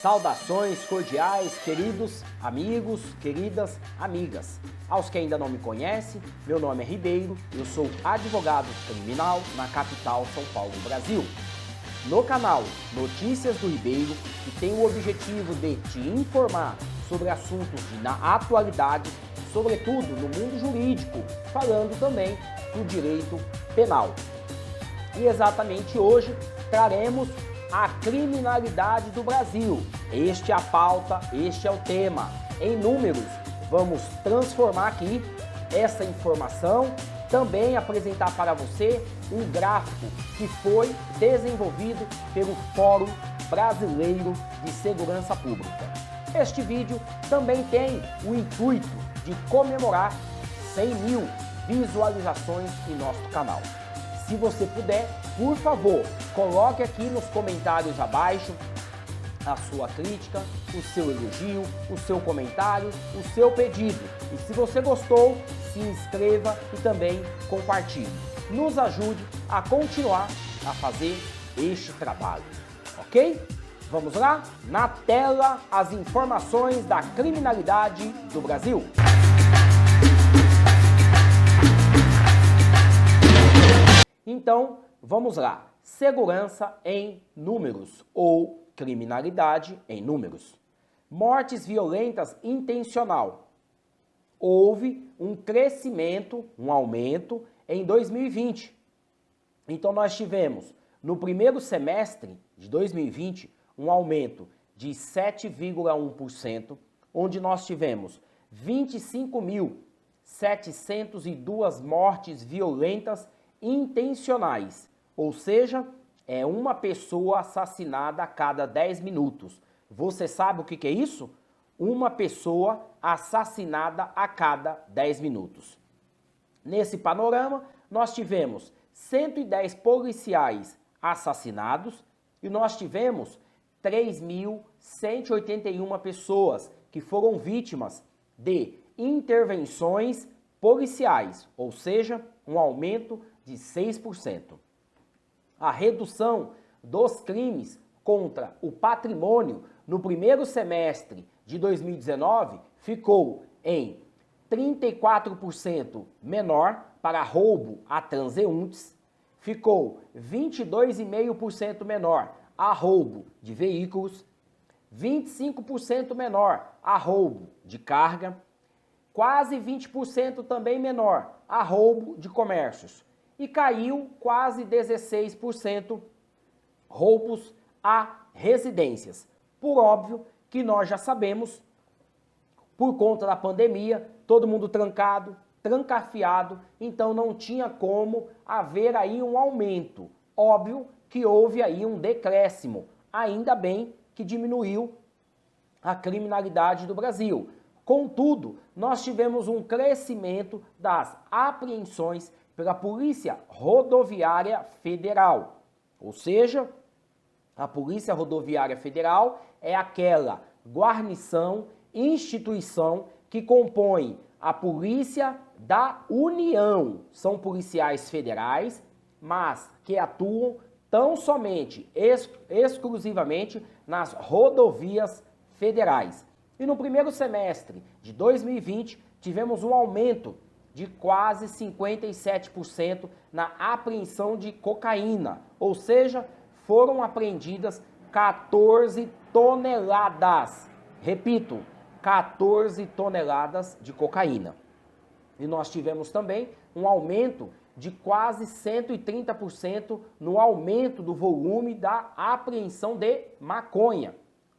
Saudações cordiais, queridos amigos, queridas amigas. Aos que ainda não me conhecem, meu nome é Ribeiro, eu sou advogado criminal na capital São Paulo, Brasil. No canal Notícias do Ribeiro, que tem o objetivo de te informar sobre assuntos na atualidade, sobretudo no mundo jurídico, falando também do direito penal. E exatamente hoje traremos a criminalidade do Brasil. Este é a pauta, este é o tema. Em números, vamos transformar aqui essa informação, também apresentar para você um gráfico que foi desenvolvido pelo Fórum Brasileiro de Segurança Pública. Este vídeo também tem o intuito de comemorar 100 mil visualizações em nosso canal. Se você puder, por favor, coloque aqui nos comentários abaixo a sua crítica, o seu elogio, o seu comentário, o seu pedido. E se você gostou, se inscreva e também compartilhe. Nos ajude a continuar a fazer este trabalho, ok? Vamos lá? Na tela, as informações da criminalidade do Brasil. Então, vamos lá. Segurança em números ou criminalidade em números. Mortes violentas intencional. Houve um crescimento, um aumento em 2020. Então nós tivemos no primeiro semestre de 2020 um aumento de 7,1%, onde nós tivemos 25.702 mortes violentas intencionais, ou seja, é uma pessoa assassinada a cada 10 minutos. Você sabe o que é isso? Uma pessoa assassinada a cada 10 minutos. Nesse panorama, nós tivemos 110 policiais assassinados e nós tivemos 3.181 pessoas que foram vítimas de intervenções policiais, ou seja, um aumento de 6%. A redução dos crimes contra o patrimônio no primeiro semestre de 2019 ficou em 34% menor para roubo a transeuntes, ficou 22,5% menor a roubo de veículos, 25% menor a roubo de carga, quase 20% também menor a roubo de comércios e caiu quase 16% roubos a residências. Por óbvio que nós já sabemos, por conta da pandemia, todo mundo trancado, trancafiado, então não tinha como haver aí um aumento. Óbvio que houve aí um decréscimo, ainda bem que diminuiu a criminalidade do Brasil. Contudo, nós tivemos um crescimento das apreensões pela Polícia Rodoviária Federal. Ou seja, a Polícia Rodoviária Federal é aquela guarnição, instituição que compõe a Polícia da União. São policiais federais, mas que atuam tão somente, exclusivamente nas rodovias federais. E no primeiro semestre de 2020, tivemos um aumento de quase 57% na apreensão de cocaína, ou seja, foram apreendidas 14 toneladas. Repito, 14 toneladas de cocaína. E nós tivemos também um aumento de quase 130% no aumento do volume da apreensão de maconha.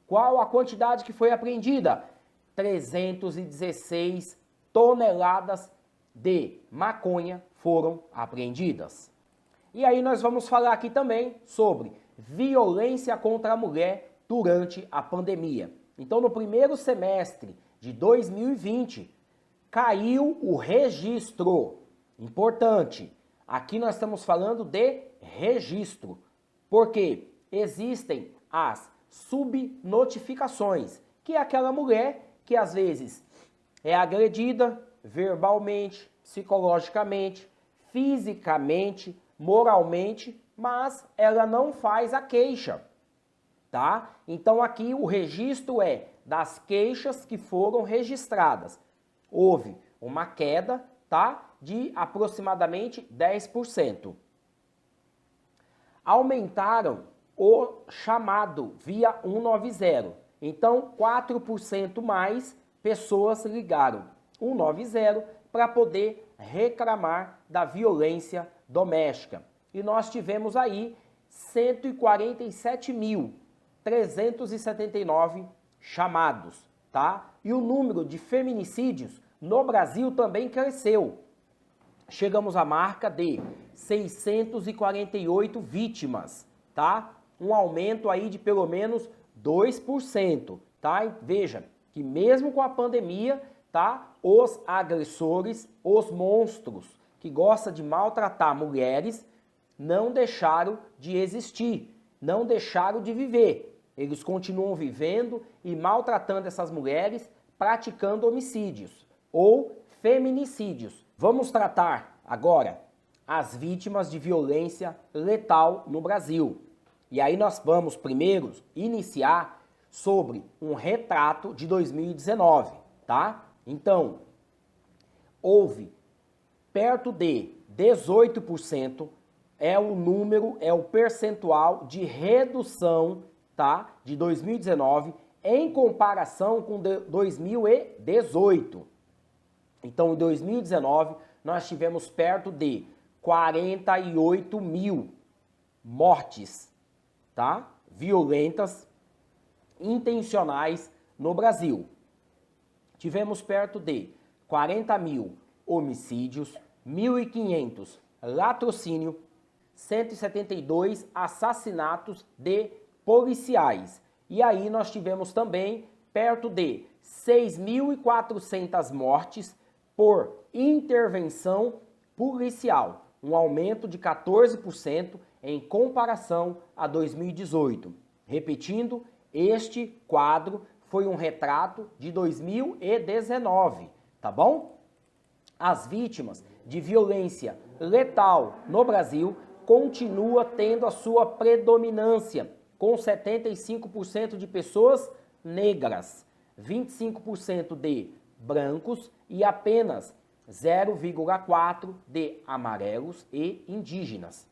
Qual a quantidade que foi apreendida? 316 toneladas de maconha foram apreendidas. E aí nós vamos falar aqui também sobre violência contra a mulher durante a pandemia. Então, no primeiro semestre de 2020, caiu o registro. Importante, aqui nós estamos falando de registro, porque existem as subnotificações, que é aquela mulher que às vezes é agredida verbalmente, psicologicamente, fisicamente, moralmente, mas ela não faz a queixa. tá? Então aqui o registro é das queixas que foram registradas. Houve uma queda, tá? De aproximadamente 10%. Aumentaram o chamado via 190. Então, 4% mais pessoas ligaram 190 para poder reclamar da violência doméstica. E nós tivemos aí 147.379 chamados, tá? E o número de feminicídios no Brasil também cresceu. Chegamos à marca de 648 vítimas, tá? Um aumento aí de pelo menos 2%, tá? E veja que mesmo com a pandemia, tá? Os agressores, os monstros que gostam de maltratar mulheres, não deixaram de existir, não deixaram de viver. Eles continuam vivendo e maltratando essas mulheres, praticando homicídios ou feminicídios. Vamos tratar agora as vítimas de violência letal no Brasil. E aí nós vamos primeiro iniciar sobre um retrato de 2019, tá? Então, houve perto de 18% é o número, é o percentual de redução, tá? De 2019 em comparação com 2018. Então, em 2019, nós tivemos perto de 48 mil mortes, tá? Violentas, intencionais no Brasil. Tivemos perto de 40 mil homicídios, 1.500 latrocínio, 172 assassinatos de policiais. E aí nós tivemos também perto de 6.400 mortes por intervenção policial, um aumento de 14% em comparação a 2018. Repetindo, este quadro foi um retrato de 2019, tá bom? As vítimas de violência letal no Brasil continua tendo a sua predominância, com 75% de pessoas negras, 25% de brancos e apenas 0,4% de amarelos e indígenas.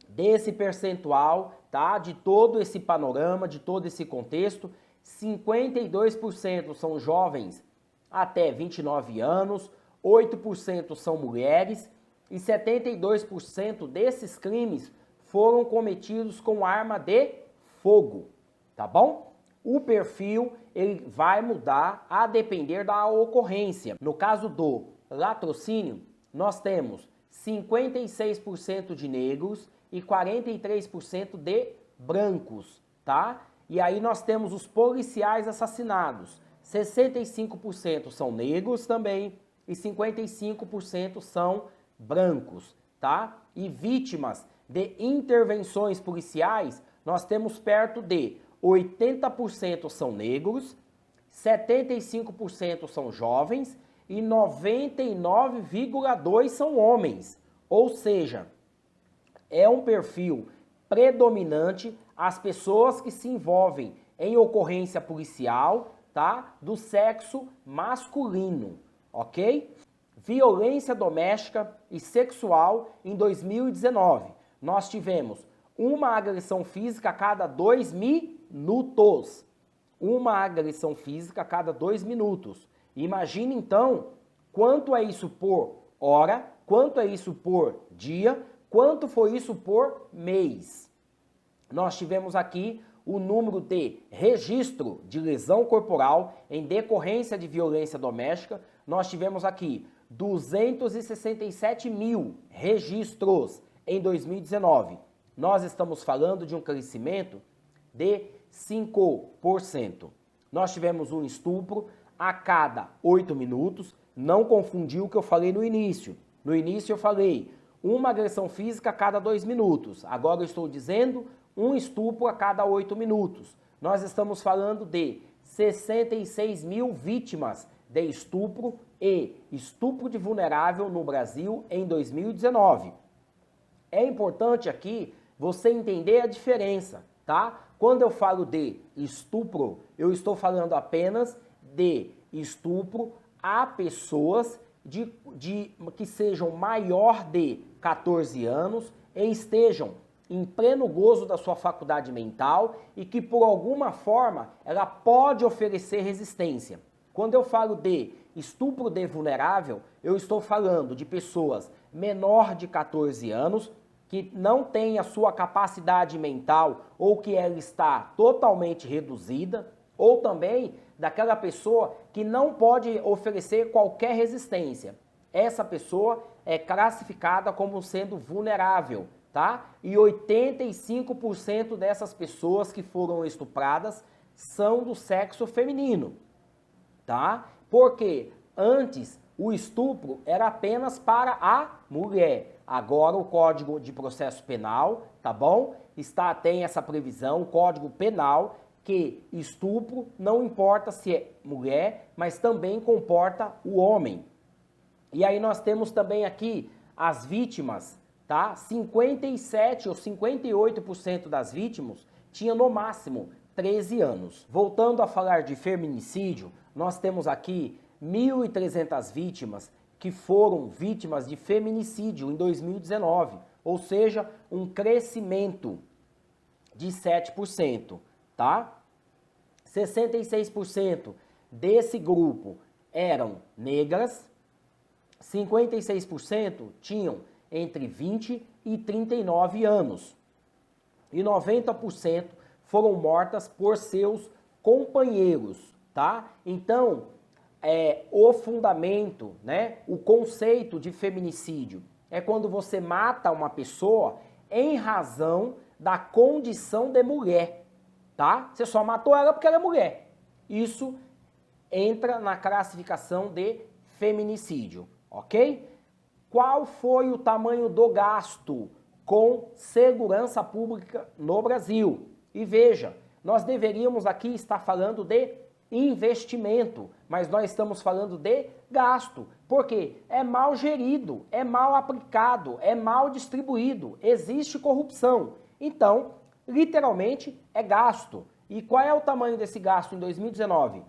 Desse percentual, tá, de todo esse panorama, de todo esse contexto, 52% são jovens até 29 anos, 8% são mulheres e 72% desses crimes foram cometidos com arma de fogo, tá bom? O perfil ele vai mudar a depender da ocorrência. No caso do latrocínio, nós temos 56% de negros e 43% de brancos, tá? E aí nós temos os policiais assassinados. 65% são negros também e 55% são brancos, tá? E vítimas de intervenções policiais, nós temos perto de 80% são negros, 75% são jovens e 99,2% são homens. Ou seja, é um perfil predominante as pessoas que se envolvem em ocorrência policial, tá? Do sexo masculino, ok? Violência doméstica e sexual em 2019. Nós tivemos uma agressão física a cada 2 minutos. Uma agressão física a cada 2 minutos. Imagine então quanto é isso por hora, quanto é isso por dia, quanto foi isso por mês. Nós tivemos aqui o número de registro de lesão corporal em decorrência de violência doméstica. Nós tivemos aqui 267 mil registros em 2019. Nós estamos falando de um crescimento de 5%. Nós tivemos um estupro a cada 8 minutos. Não confundiu o que eu falei no início. No início eu falei uma agressão física a cada 2 minutos. Agora eu estou dizendo um estupro a cada 8 minutos. Nós estamos falando de 66 mil vítimas de estupro e estupro de vulnerável no Brasil em 2019. É importante aqui você entender a diferença, tá? Quando eu falo de estupro, eu estou falando apenas de estupro a pessoas que sejam maior de 14 anos e estejam em pleno gozo da sua faculdade mental e que por alguma forma ela pode oferecer resistência. Quando eu falo de estupro de vulnerável, eu estou falando de pessoas menor de 14 anos que não tem a sua capacidade mental ou que ela está totalmente reduzida, ou também daquela pessoa que não pode oferecer qualquer resistência. Essa pessoa é classificada como sendo vulnerável, tá? E 85% dessas pessoas que foram estupradas são do sexo feminino, tá? Porque antes o estupro era apenas para a mulher. Agora o Código de Processo Penal, tá bom? Tem essa previsão, o Código Penal, que estupro não importa se é mulher, mas também comporta o homem. E aí nós temos também aqui as vítimas, tá? 57 ou 58% das vítimas tinham no máximo 13 anos. Voltando a falar de feminicídio, nós temos aqui 1.300 vítimas que foram vítimas de feminicídio em 2019, ou seja, um crescimento de 7%, tá? 66% desse grupo eram negras, 56% tinham entre 20 e 39 anos e 90% foram mortas por seus companheiros, tá? Então, o fundamento, né, o conceito de feminicídio é quando você mata uma pessoa em razão da condição de mulher, tá? Você só matou ela porque ela é mulher. Isso entra na classificação de feminicídio, ok? Qual foi o tamanho do gasto com segurança pública no Brasil? E veja, nós deveríamos aqui estar falando de investimento, mas nós estamos falando de gasto, porque é mal gerido, é mal aplicado, é mal distribuído, existe corrupção. Então, literalmente, é gasto. E qual é o tamanho desse gasto em 2019?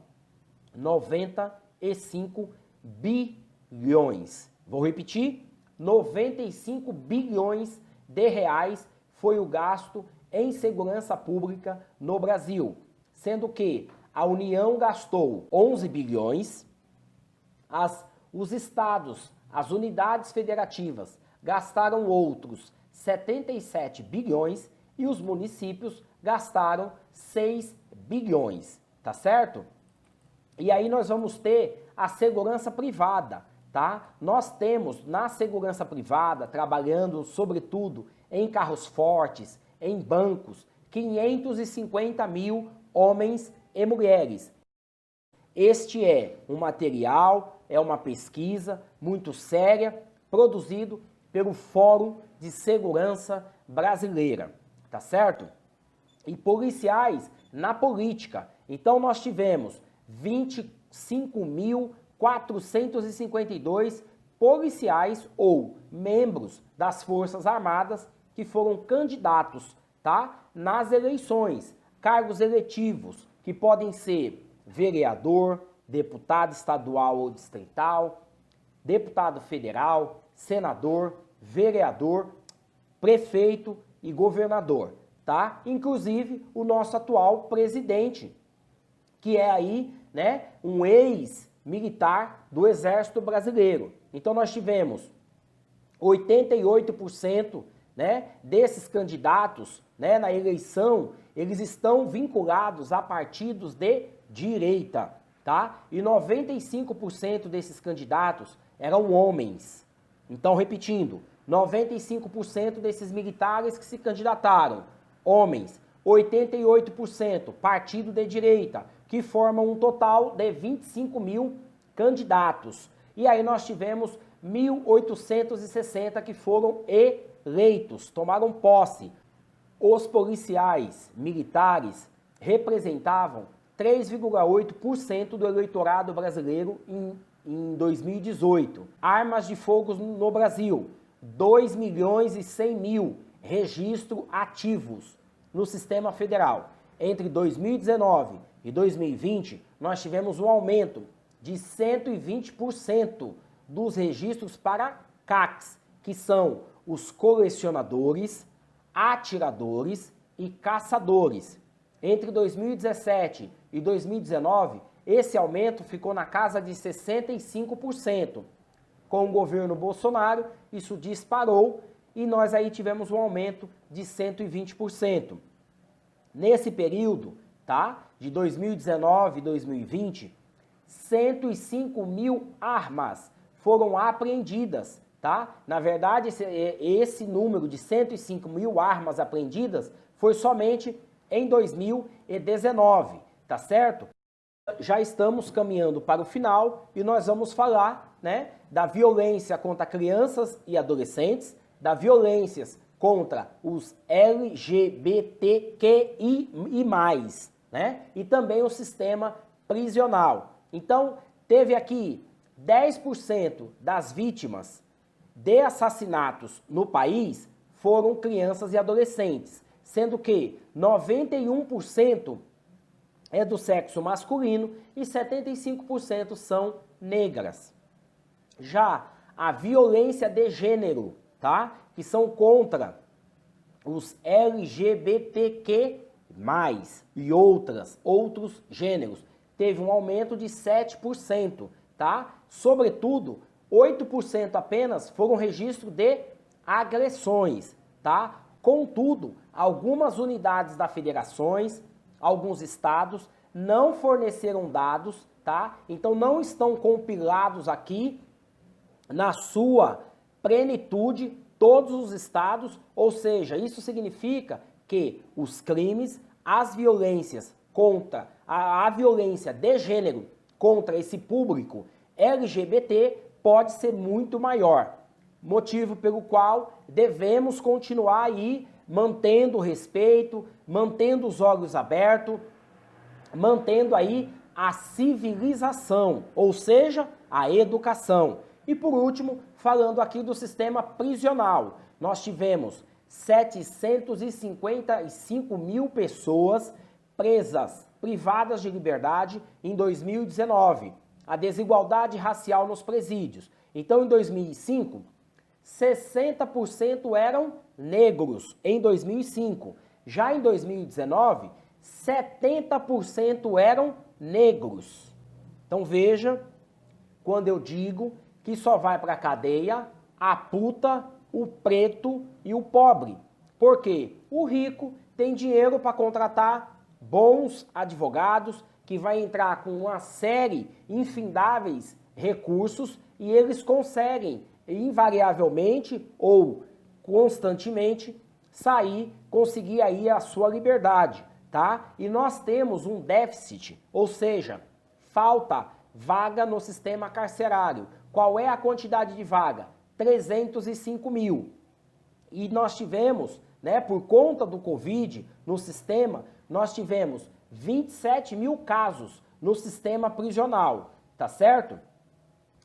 95 bilhões. Vou repetir, 95 bilhões de reais foi o gasto em segurança pública no Brasil, sendo que a União gastou 11 bilhões, os estados, as unidades federativas gastaram outros 77 bilhões e os municípios gastaram 6 bilhões, tá certo? E aí nós vamos ter a segurança privada, tá? Nós temos na segurança privada, trabalhando sobretudo em carros fortes, em bancos, 550 mil homens e mulheres. Este é um material, é uma pesquisa muito séria, produzido pelo Fórum de Segurança Brasileira, tá certo? E policiais na política. Então nós tivemos 25.452 policiais ou membros das Forças Armadas que foram candidatos, tá? Nas eleições, cargos eletivos, que podem ser vereador, deputado estadual ou distrital, deputado federal, senador, vereador, prefeito e governador, tá? Inclusive o nosso atual presidente, que é aí, né, um ex-militar do Exército Brasileiro. Então nós tivemos 88%, né, desses candidatos, né, na eleição, eles estão vinculados a partidos de direita, tá? E 95% desses candidatos eram homens. Então, repetindo, 95% desses militares que se candidataram, homens. 88% partido de direita, que formam um total de 25 mil candidatos. E aí nós tivemos 1.860 que foram eleitos, tomaram posse. Os policiais militares representavam 3,8% do eleitorado brasileiro em 2018. Armas de fogo no Brasil, 2 milhões e 100 mil registros ativos no sistema federal. entre 2019 e 2020, nós tivemos um aumento de 120% dos registros para CACs, que são os colecionadores, atiradores e caçadores. Entre 2017 e 2019, esse aumento ficou na casa de 65%. Com o governo Bolsonaro, isso disparou e nós aí tivemos um aumento de 120%. Nesse período, tá, de 2019 e 2020, 105 mil armas foram apreendidas, tá? Na verdade, esse número de 105 mil armas apreendidas foi somente em 2019, tá certo? Já estamos caminhando para o final e nós vamos falar, né, da violência contra crianças e adolescentes, da violências contra os LGBTQI+, né, e também o sistema prisional. Então, teve aqui 10% das vítimas de assassinatos no país foram crianças e adolescentes, sendo que 91% é do sexo masculino e 75% são negras. Já a violência de gênero, tá? Que são contra os LGBTQ+, e outros gêneros, teve um aumento de 7%, tá? Sobretudo, 8% apenas foram registro de agressões, tá? Contudo, algumas unidades das federações, alguns estados não forneceram dados, tá? Então não estão compilados aqui na sua plenitude todos os estados, ou seja, isso significa que os crimes, as violências contra a violência de gênero contra esse público LGBT pode ser muito maior. Motivo pelo qual devemos continuar aí mantendo o respeito, mantendo os olhos abertos, mantendo aí a civilização, ou seja, a educação. E por último, falando aqui do sistema prisional, nós tivemos 755 mil pessoas presas, privadas de liberdade em 2019. A desigualdade racial nos presídios. Então, em 2005, 60% eram negros em 2005. Já em 2019, 70% eram negros. Então veja, quando eu digo que só vai para a cadeia a puta, o preto e o pobre. Porque o rico tem dinheiro para contratar bons advogados que vai entrar com uma série infindáveis recursos e eles conseguem invariavelmente ou constantemente conseguir aí a sua liberdade, tá? E nós temos um déficit, ou seja, falta vaga no sistema carcerário. Qual é a quantidade de vaga? 305 mil. E nós tivemos, né, por conta do Covid no sistema, nós tivemos 27 mil casos no sistema prisional, tá certo?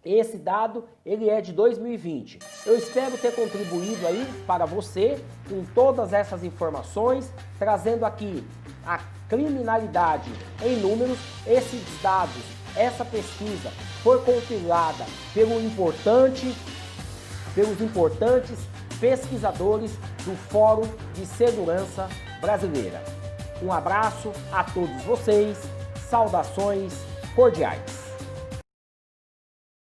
Esse dado, ele é de 2020. Eu espero ter contribuído aí para você com todas essas informações, trazendo aqui a criminalidade em números. Esses dados, essa pesquisa foi compilada pelos importantes pesquisadores do Fórum de Segurança Brasileira. Um abraço a todos vocês, saudações cordiais.